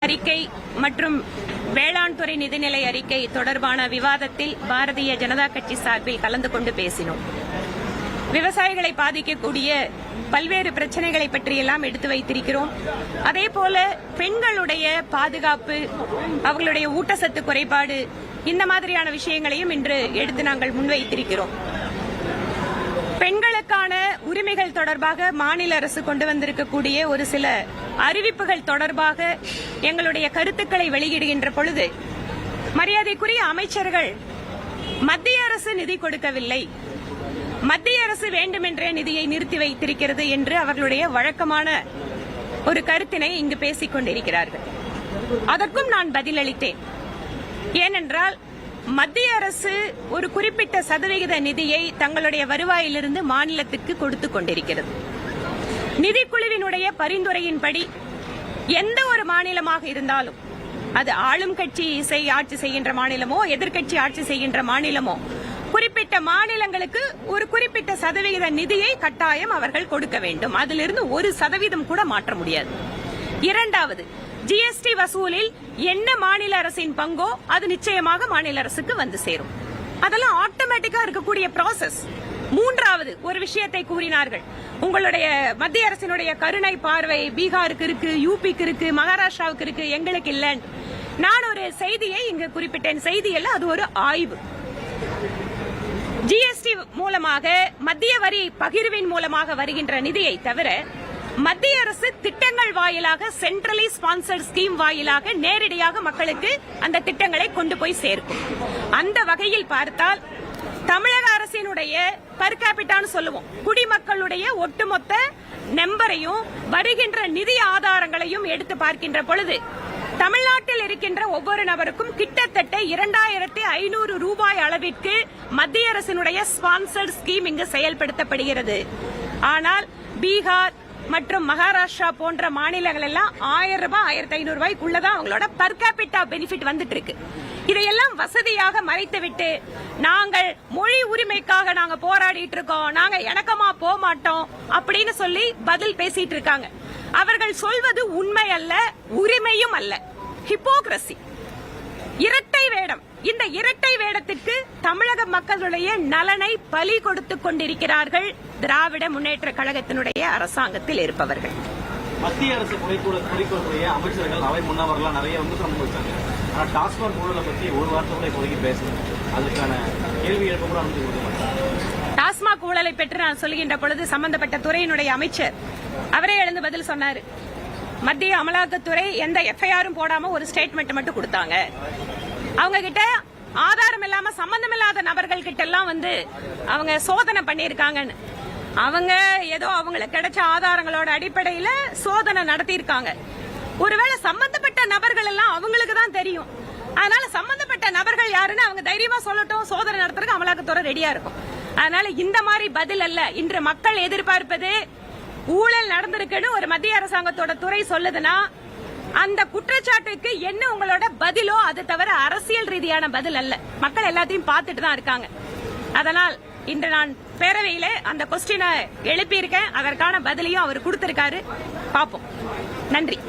அறிக்கை மற்றும் வேளாண் துறை நிதிநிலை அறிக்கை தொடர்பான விவாதத்தில் பாரதிய ஜனதா கட்சி சார்பில் கலந்து கொண்டு பேசினோம். விவசாயிகளை பாதிக்கக்கூடிய பல்வேறு பிரச்சனைகளை பற்றியெல்லாம் எடுத்து வைத்திருக்கிறோம். அதேபோல பெண்களுடைய பாதுகாப்பு, அவர்களுடைய ஊட்டச்சத்து குறைபாடு, இந்த மாதிரியான விஷயங்களையும் இன்று எடுத்து நாங்கள் முன்வைத்திருக்கிறோம். பெண்களுக்கான உரிமைகள் தொடர்பாக மாநில அரசு கொண்டு வந்திருக்கக்கூடிய ஒரு சில அறிவிப்புகள் தொடர்பாக எங்களுடைய கருத்துக்களை வெளியிடுகின்ற பொழுது மரியாதைக்குரிய அமைச்சர்கள் மத்திய அரசு நிதி கொடுக்கவில்லை, மத்திய அரசு வேண்டுமென்றே நிதியை நிறுத்தி வைத்திருக்கிறது என்று அவர்களுடைய வழக்கமான ஒரு கருத்தினை இங்கு பேசிக் கொண்டிருக்கிறார்கள். அதற்கும் நான் பதிலளித்தேன். ஏனென்றால் மத்திய அரசு ஒரு குறிப்பிட்ட சதவிகித நிதியை தங்களுடைய வருவாயிலிருந்து மாநிலத்துக்கு கொடுத்துக் கொண்டிருக்கிறது. நிதிக்குழுவினுடைய பரிந்துரையின்படி எந்த ஒரு மாநிலமாக இருந்தாலும், அது ஆளும் கட்சி ஆட்சி செய்கின்ற மாநிலமோ எதிர்க்கட்சி ஆட்சி செய்கின்ற மாநிலமோ, குறிப்பிட்ட மாநிலங்களுக்கு ஒரு குறிப்பிட்ட சதவிகித நிதியை கட்டாயம் அவர்கள் கொடுக்க வேண்டும். அதிலிருந்து 1% கூட மாற்ற முடியாது. இரண்டாவது, ஜிஎஸ்டி வசூலில் என்ன மாநில அரசின் பங்கோ அது நிச்சயமாக மாநில அரசுக்கு வந்து சேரும். அதெல்லாம் ஆட்டோமேட்டிக்கா இருக்கக்கூடிய ப்ராசஸ். மூன்றாவது ஒரு விஷயத்தை கூறினார்கள், உங்களுடைய மத்திய அரசினுடைய கருணை பார்வை பீகாருக்கு இருக்கு, யூபிக்கு இருக்கு, மகாராஷ்டிராவுக்கு இருக்கு, எங்களுக்கு இல்ல. நான் ஒரு செய்தியை இங்கு குறிப்பிட்டேன். செய்தி அல்ல, அது ஒரு ஆய்வு. ஜிஎஸ்டி மூலமாக, மத்திய வரி பகிர்வின் மூலமாக வருகின்ற நிதியை தவிர மத்திய அரசு திட்டங்கள் வாயிலாக, சென்ட்ரலி ஸ்பான்சர்ட் ஸ்கீம் வாயிலாக நேரடியாக மக்களுக்கு அந்த திட்டங்களை கொண்டு போய் சேர்க்கும். அந்த வகையில் பார்த்தால் தமிழக அரசினுடைய பர் கேபிட்டான்னு சொல்லுவோம், குடிமக்களுடைய ஒட்டுமொத்த நம்பரையும் வருகின்ற நிதி ஆதாரங்களையும் எடுத்து பார்க்கின்ற பொழுது தமிழ்நாட்டில் இருக்கின்ற ஒவ்வொரு நபருக்கும் கிட்டத்தட்ட 2500 ரூபாய் அளவிற்கு மத்திய அரசினுடைய ஸ்பான்சர்ட் ஸ்கீம் இங்கு செயல்படுத்தப்படுகிறது. ஆனால் பீகார் மற்றும் மகாராஷ்டிரா போன்ற மாநிலங்கள் எல்லாம் 1000 ரூபாய் 1500 ரூபாய்க்குள்ளதான் அவங்களோட பர் கேபிட்டா பெனிஃபிட் வந்துட்டு இருக்கு. இதையெல்லாம் வசதியாக மறைத்துவிட்டு நாங்கள் மொழி உரிமைக்காக நாங்க போராடிட்டு இருக்கோம், நாங்க இணக்கமா போக மாட்டோம் அப்படின்னு சொல்லி பதில் பேசிட்டு இருக்காங்க. அவர்கள் சொல்வது உண்மை அல்ல, உரிமையும் அல்ல, ஹிப்போக்ரசி, இரட்டை வேடம். இந்த இரட்டை வேடத்திற்கு தமிழக மக்களுடைய நலனை பலி கொடுத்துக் கொண்டிருக்கிறார்கள் திராவிட முன்னேற்ற கழகத்தினுடைய அரசாங்கத்தில் இருப்பவர்கள். மத்திய அரசு குறைக்கூடிய அமைச்சர்கள் அவை முன்னவர்கள் நிறைய விமர்சனம் வச்சாங்க. ஆனால் டாஸ்மாக் ஊழலை பற்றி ஒரு வார்த்தை கூட இப்போதைக்கு பேசணும், அதுக்கான கேள்வி எழுப்ப கூட அமைச்சு கொடுக்க மாட்டாங்க. டாஸ்மாக் ஊழலை பற்றி நான் சொல்கின்ற பொழுது சம்பந்தப்பட்ட துறையினுடைய அமைச்சர் அவரே எழுந்து பதில் சொன்னார். மத்திய அமலாக்கத்துறை எந்த எஃப்ஐஆரும் போடாம ஒரு ஸ்டேட்மெண்ட் மட்டும் கொடுத்தாங்க. அவங்க கிட்ட ஆதாரம் இல்லாம சம்பந்தம் இல்லாத நபர்கள் கிட்ட எல்லாம் அவங்க சோதனை பண்ணிருக்காங்கன்னு, அவங்க ஏதோ அவங்களுக்கு கிடைச்ச ஆதாரங்களோட அடிப்படையில சோதனை நடத்தியிருக்காங்க. ஒருவேளை சம்பந்தப்பட்ட நபர்கள் எல்லாம் அவங்களுக்கு தான் தெரியும். அதனால சம்பந்தப்பட்ட நபர்கள் யாருன்னு அவங்க தைரியமா சொல்லட்டும், சோதனை நடத்துறதுக்கு அமலாக்கத்துறை ரெடியா இருக்கும். அதனால இந்த மாதிரி பதில் அல்ல. இன்று மக்கள் எதிர்பார்ப்பது, ஊழல் நடந்திருக்குன்னு ஒரு மத்திய அரசாங்கத்தோட துறை சொல்லுதுன்னா அந்த குற்றச்சாட்டுக்கு என்ன உங்களோட பதிலோ, அது தவிர அரசியல் ரீதியான பதில் அல்ல. மக்கள் எல்லாத்தையும் பார்த்துட்டு தான் இருக்காங்க. அதனால் இன்று நான் பேரவையில அந்த கொஸ்டினை எழுப்பியிருக்கேன், அதற்கான பதிலையும் அவர் கொடுத்திருக்காரு. பார்ப்போம். நன்றி.